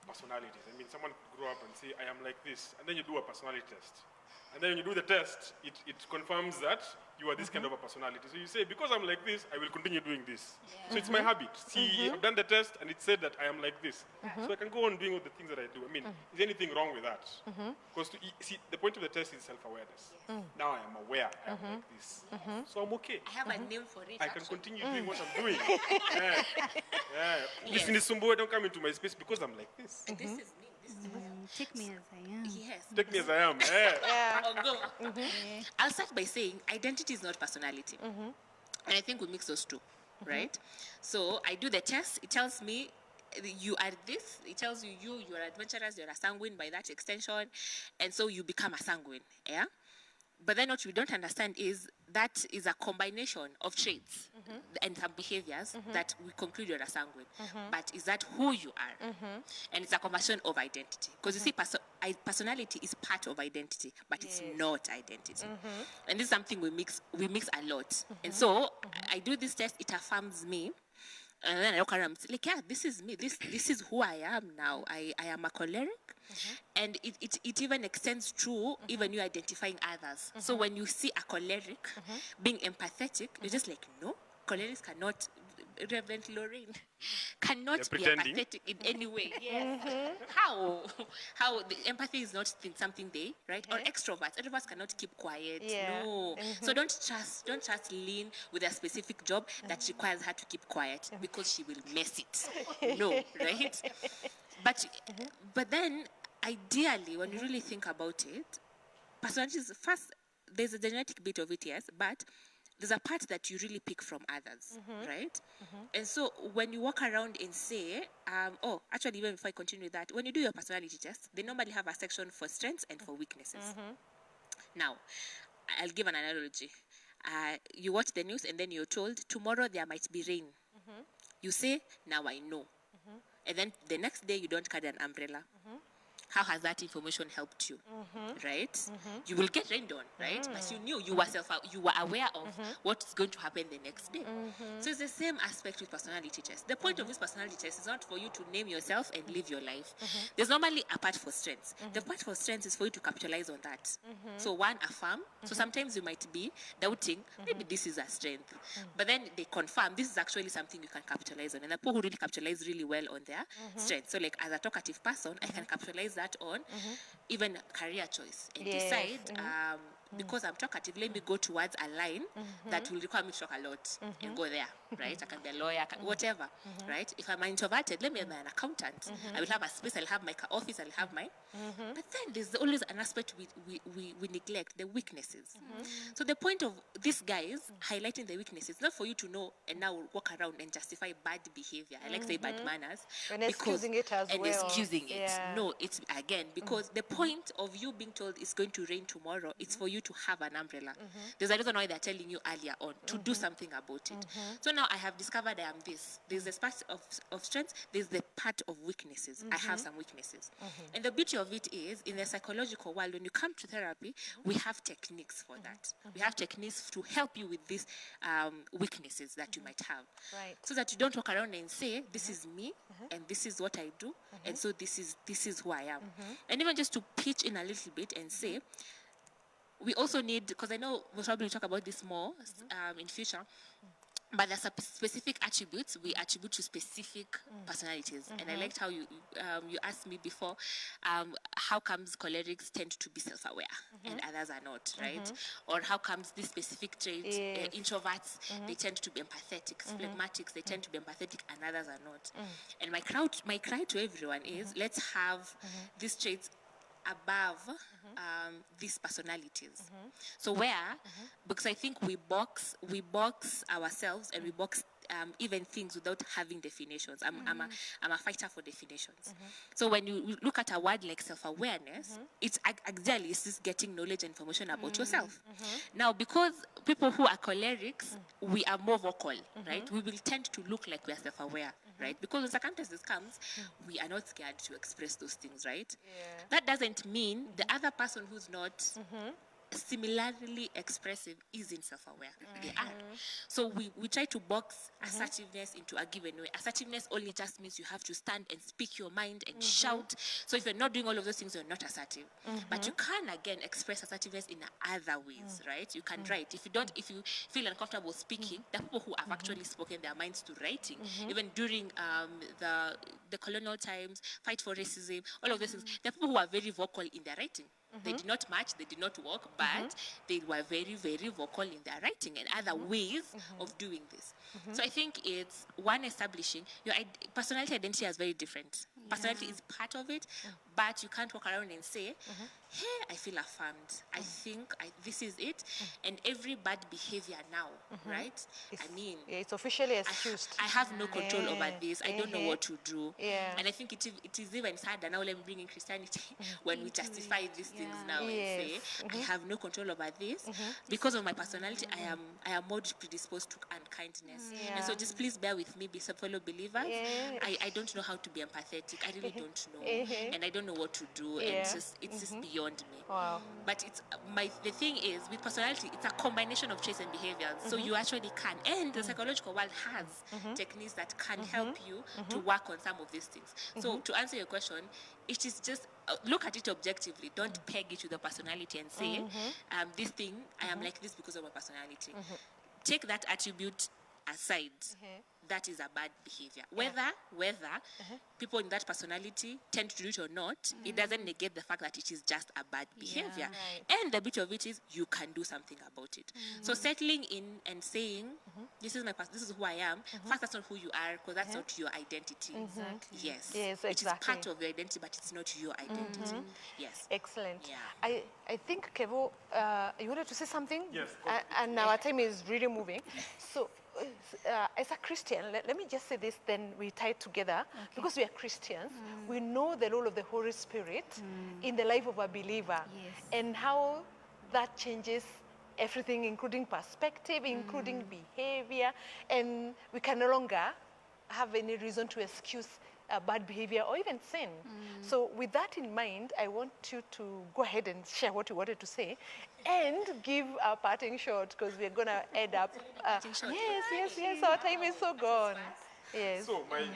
personalities, someone could grow up and say, I am like this, and then you do a personality test. And then when you do the test, it confirms that you are this kind of a personality. So you say, because I'm like this, I will continue doing this. So it's my habit. See, I've done the test and it said that I am like this. So I can go on doing all the things that I do. I mean, is there anything wrong with that? Because see, the point of the test is self-awareness. Now I am aware I am like this. So I'm okay. I have a name for it. I can continue doing what I'm doing. Listen, Sumbo, don't come into my space because I'm like this. This is me. This is me. Take me as I am. Yes. Take me as I am. I'll go. I'll start by saying identity is not personality. And I think we mix those two, right? So I do the test. It tells me you are this. It tells you you are adventurous, you're a sanguine by that extension. And so you become a sanguine. Yeah? But then what we don't understand is that is a combination of traits and some behaviors that we conclude you're a sanguine. But is that who you are? And it's a combination of identity. Because you see, personality is part of identity, but it's not identity. And this is something we mix a lot. And so I do this test, it affirms me. And then I look around, like, yeah, this is me. This is who I am now. I am a choleric. And it even extends to even you identifying others. So when you see a choleric being empathetic, you're just like, no, cholerics cannot, Reverend Lorraine, cannot be empathetic in any way. How? The empathy is not something they, right? Or extroverts. Extroverts cannot keep quiet. No. So don't just lean with a specific job that requires her to keep quiet because she will mess it. No, right? But then, ideally, when you really think about it, personalities, first, there's a genetic bit of it, yes, but there's a part that you really pick from others, right? And so when you walk around and say, actually, even before I continue with that, when you do your personality test, they normally have a section for strengths and for weaknesses. Now, I'll give an analogy. You watch the news and then you're told, tomorrow there might be rain. You say, now I know. And then the next day you don't carry an umbrella. How has that information helped you, right? You will get rained on, right? But you knew you were aware of what's going to happen the next day. So it's the same aspect with personality test. The point of this personality test is not for you to name yourself and live your life. There's normally a part for strengths. The part for strengths is for you to capitalize on that. So one, affirm. So sometimes you might be doubting, maybe this is a strength. But then they confirm this is actually something you can capitalize on. And the people who really capitalize really well on their strengths. So like as a talkative person, I can capitalize that on even career choice and decide because I'm talkative, let me go towards a line that will require me to talk a lot and go there, right? I can be a lawyer, whatever, right? If I'm introverted, let me be an accountant. I will have a space, I'll have my office, I'll have my... But then there's always an aspect we neglect, the weaknesses. So the point of these guys highlighting the weaknesses, not for you to know and now walk around and justify bad behavior. I like to say bad manners. And excusing it as well. Excusing it. No, it's again, because the point of you being told it's going to rain tomorrow, it's for you to have an umbrella. There's a reason why they're telling you earlier on to do something about it. So now I have discovered I am this. There's the part of strengths, there's the part of weaknesses. I have some weaknesses. And the beauty of it is, in the psychological world, when you come to therapy, we have techniques for that. We have techniques to help you with these weaknesses that you might have. Right. So that you don't walk around and say, this is me, and this is what I do, and so this is who I am. And even just to pitch in a little bit and say, we also need, because I know we'll probably talk about this more in future, but there's specific attributes we attribute to specific personalities. And I liked how you asked me before, how comes cholerics tend to be self-aware and others are not, right? Or how comes this specific trait, introverts, they tend to be empathetic, phlegmatics, they tend to be empathetic and others are not. And my cry to everyone is, let's have these traits above these personalities. So where, because I think we box ourselves and we box even things without having definitions. I'm a fighter for definitions. So when you look at a word like self-awareness, it's actually just getting knowledge and information about yourself. Now, because people who are cholerics, we are more vocal, right? We will tend to look like we are self-aware, right? Because when circumstances comes, we are not scared to express those things, right? That doesn't mean the other person who's not similarly expressive isn't self-aware. They are. So we try to box assertiveness into a given way. Assertiveness only just means you have to stand and speak your mind and shout. So if you're not doing all of those things, you're not assertive. But you can again express assertiveness in other ways, right? You can write. If you feel uncomfortable speaking, there are people who have actually spoken their minds to writing. Even during the colonial times, fight for racism, all of those things. There are people who are very vocal in their writing. They did not march, they did not walk, but they were very, very vocal in their writing and other ways of doing this. So I think it's one, establishing your personality identity is very different. Personality is part of it, but you can't walk around and say, hey, I feel affirmed. I think this is it. And every bad behavior now, right? It's officially excused. I have no control over this. I don't know what to do. Yeah. And I think it is even sadder now. Let me bring in Christianity when we justify these things now and say, I have no control over this because of my personality. I am more predisposed to unkindness. And so just please bear with me, be some fellow believers. I don't know how to be empathetic. I really don't know, and I don't know what to do. And it's just beyond me. Wow. But the thing is, with personality, it's a combination of traits and behaviors. So you actually can, and the psychological world has techniques that can help you to work on some of these things. So to answer your question, it is just look at it objectively. Don't peg it to the personality and say, this thing, I am like this because of my personality. Take that attribute aside. That is a bad behavior. Whether people in that personality tend to do it or not, it doesn't negate the fact that it is just a bad behavior. And the bit of it is you can do something about it. So settling in and saying, this is who I am. First, that's not who you are, because that's not your identity. Exactly. Yes. Yes, it is part of your identity, but it's not your identity. Yes. Excellent. Yeah. I think, Kevo, you wanted to say something? Yes. And our time is really moving. So, as a Christian, let me just say this, then we tie it together. Because we are Christians, we know the role of the Holy Spirit in the life of a believer and how that changes everything, including perspective, including behavior, and we can no longer have any reason to excuse bad behavior or even sin. So with that in mind, I want you to go ahead and share what you wanted to say and give a parting shot, because we're going to end up. Yes, our time is so gone. Yes. So my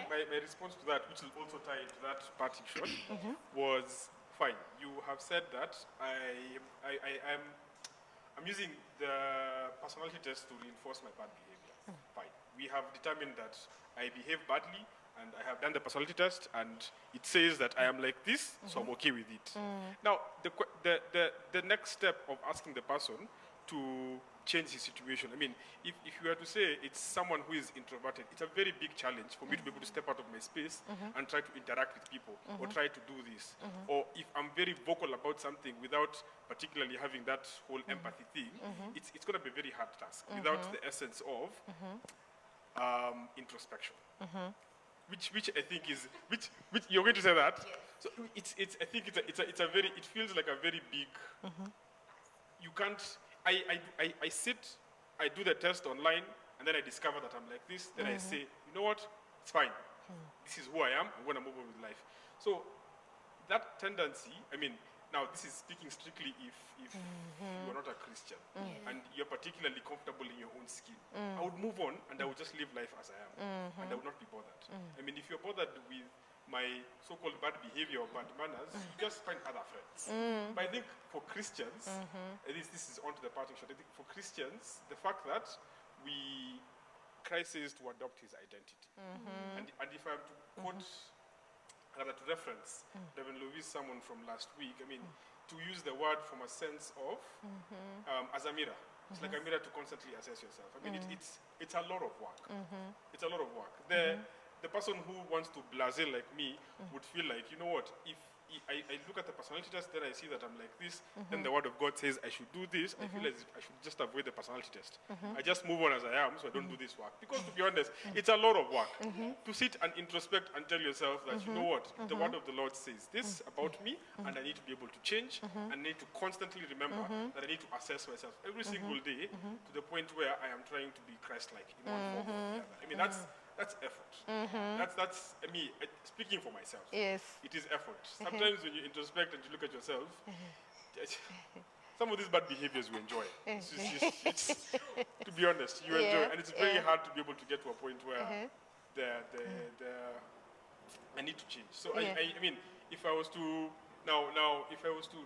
response to that, which will also tie into that parting shot, was fine. You have said that I'm using the personality test to reinforce my bad behavior. Fine. We have determined that I behave badly, and I have done the personality test, and it says that I am like this, so I'm okay with it. Now, the next step of asking the person to change his situation, I mean, if you were to say it's someone who is introverted, it's a very big challenge for me to be able to step out of my space and try to interact with people or try to do this. Or if I'm very vocal about something without particularly having that whole empathy thing, it's going to be a very hard task without the essence of introspection. Which I think is which you're going to say that. So I think it's a very, it feels like a very big. You can't. I sit, I do the test online, and then I discover that I'm like this. Then I say, you know what? It's fine. This is who I am. I'm going to move on with life. So that tendency. I mean, now this is speaking strictly if you are not a Christian and you're particularly comfortable in your own skin. I would move on and I would just live life as I am, and I would not be bothered. I mean, if you're bothered with my so-called bad behavior or bad manners, you just find other friends. But I think for Christians, at least this is onto the parting shot, I think for Christians, the fact that Christ says to adopt his identity. And if I am to quote, rather to reference Reverend Louis' sermon from last week, I mean, to use the word from a sense of, as a mirror. It's like a mirror to constantly assess yourself. I mean, it's a lot of work. It's a lot of work. The person who wants to blasé like me would feel like, you know what, if I look at the personality test, then I see that I'm like this, then the word of God says I should do this, I feel as if I should just avoid the personality test. I just move on as I am, so I don't do this work. Because to be honest, it's a lot of work to sit and introspect and tell yourself that, you know what, the word of the Lord says this about me, and I need to be able to change, and I need to constantly remember that I need to assess myself every single day to the point where I am trying to be Christ-like in one form or the other. I mean, that's effort. That's me speaking for myself. Yes. It is effort. Sometimes when you introspect and you look at yourself, some of these bad behaviors we enjoy. To be honest, you enjoy, and it's very hard to be able to get to a point where I need to change. So I mean, if I was to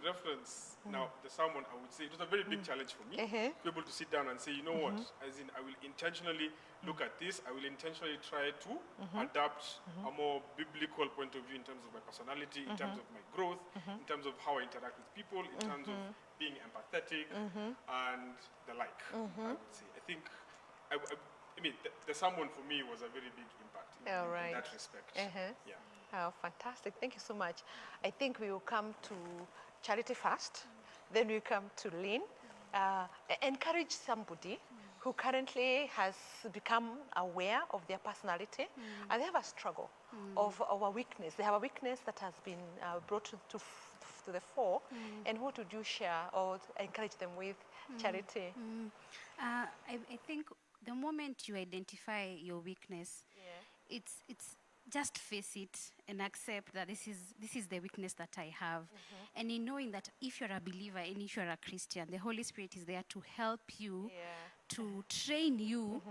reference the sermon, I would say it was a very big challenge for me to be able to sit down and say, you know what, as in I will intentionally look at this, I will intentionally try to adapt a more biblical point of view in terms of my personality, in terms of my growth, in terms of how I interact with people, in terms of being empathetic and the like, I would say. I think, I mean, the sermon for me was a very big impact in that respect. Yeah. Oh, fantastic. Thank you so much. I think we will come to Charity first, then we come to Lynn. Encourage somebody who currently has become aware of their personality and they have a struggle of a weakness. They have a weakness that has been brought to the fore. And what would you share or encourage them with, Charity? I think the moment you identify your weakness, it's just face it and accept that this is the weakness that I have. And in knowing that if you're a believer and if you're a Christian, the Holy Spirit is there to help you, to train you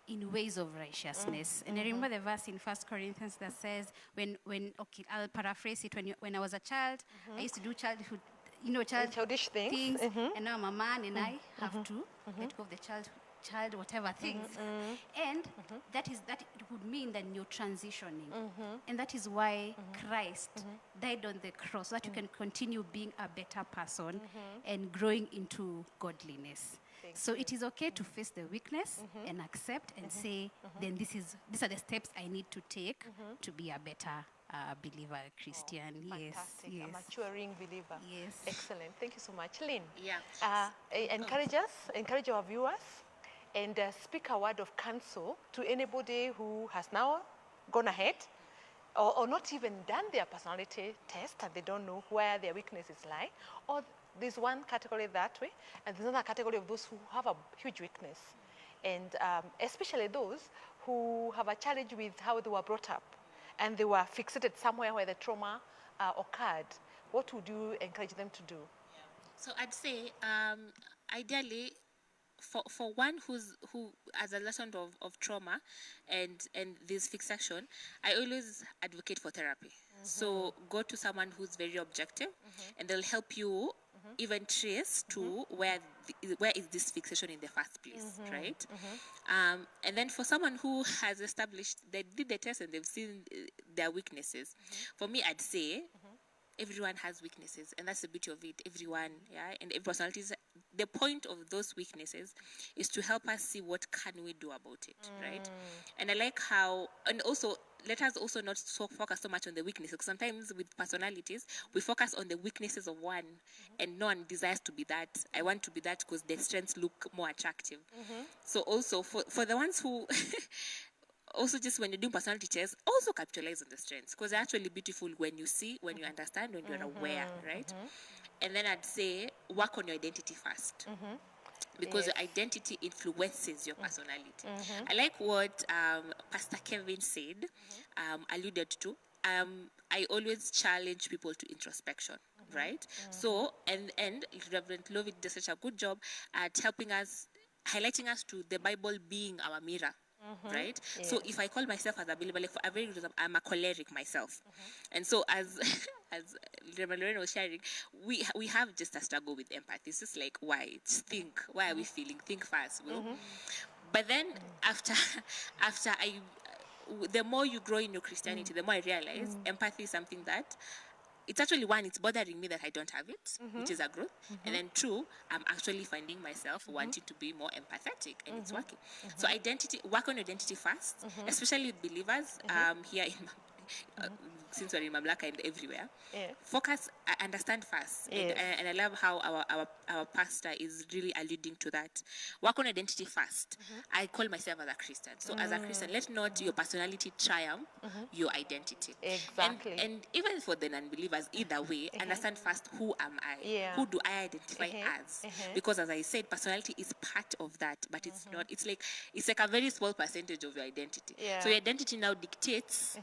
in ways of righteousness. And I remember the verse in 1 Corinthians that says, okay, I'll paraphrase it, when I was a child, I used to do childhood, childish things. And now I'm a man and I have to let go of the child whatever things, and that it would mean that you're transitioning, and that is why Christ died on the cross, so that you can continue being a better person and growing into godliness. So it is okay to face the weakness and accept and say, then these are the steps I need to take to be a better believer, Christian. Fantastic. A maturing believer. Yes. Excellent. Thank you so much. Lynn, Yeah. encourage our viewers and speak a word of counsel to anybody who has now gone ahead or not even done their personality test and they don't know where their weaknesses lie. Or there's one category that way, and there's another category of those who have a huge weakness. And especially those who have a challenge with how they were brought up and they were fixated somewhere where the trauma occurred. What would you encourage them to do? So I'd say, ideally, for one who has a lesson of trauma and this fixation, I always advocate for therapy. So go to someone who's very objective, and they'll help you even trace to where is this fixation in the first place, right? And then for someone who has established, they did the test and they've seen their weaknesses, for me, I'd say everyone has weaknesses, and that's the beauty of it. Everyone, and every personality. The point of those weaknesses is to help us see what can we do about it, right? And I like how, and also let us also not focus so much on the weaknesses, because sometimes with personalities we focus on the weaknesses of one, and no one desires to be that. I want to be that because their strengths look more attractive. So also for the ones who also, just when you're doing personality tests, also capitalize on the strengths, because they're actually beautiful when you see, when you understand, when you're aware, right? And then I'd say work on your identity first, because your identity influences your personality. I like what Pastor Kevin said, alluded to. I always challenge people to introspection, right? So, and Reverend Lovett does such a good job at helping us, highlighting us to the Bible being our mirror. Right? So if I call myself as a believer, like for a very good reason, I'm a choleric myself. And so as Reverend Lorraine was sharing, we have just a struggle with empathy. It's just like, why? Just think. Why are we feeling? Think fast. But then after the more you grow in your Christianity, the more I realize empathy is something that, it's actually, one, it's bothering me that I don't have it, which is a growth. And then two, I'm actually finding myself wanting to be more empathetic, and it's working. So work on identity first, especially with believers here in since we're in Mamlaka and everywhere. Focus, understand first. And I love how our pastor is really alluding to that. Work on identity first. I call myself as a Christian. So as a Christian, let not your personality triumph your identity. Exactly. And even for the non-believers, either way, understand first, who am I? Who do I identify as? Because as I said, personality is part of that, but it's not. It's like a very small percentage of your identity. So your identity now dictates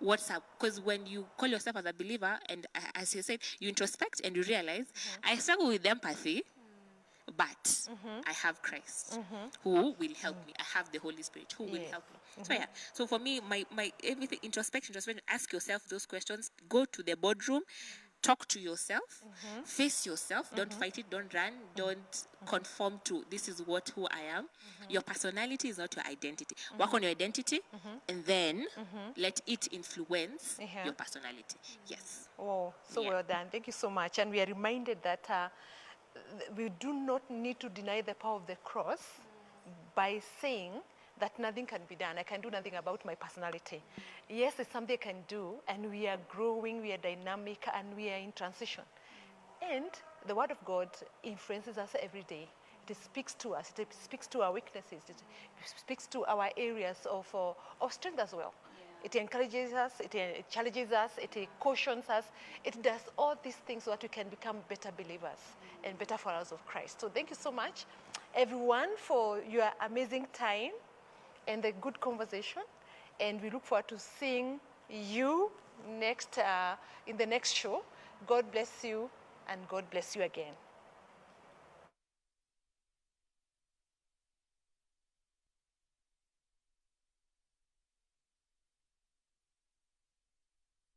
what's up. Because when you call yourself as a believer, and as you said, you introspect and you realize, I struggle with empathy, but I have Christ who will help me. I have the Holy Spirit who will help me. So yeah, so for me, my everything, introspection, ask yourself those questions, go to the boardroom, talk to yourself, face yourself, don't fight it, don't run, don't conform to this is who I am. Your personality is not your identity. Work on your identity and then let it influence your personality. Yes. Oh, so well done. Thank you so much. And we are reminded that we do not need to deny the power of the cross by saying that nothing can be done. I can do nothing about my personality. Yes, it's something I can do, and we are growing, we are dynamic, and we are in transition. And the Word of God influences us every day. It speaks to us. It speaks to our weaknesses. It speaks to our areas of strength as well. It encourages us, it challenges us, it cautions us. It does all these things so that we can become better believers and better followers of Christ. So thank you so much, everyone, for your amazing time and the good conversation. And we look forward to seeing you next in the next show. God bless you, and God bless you again.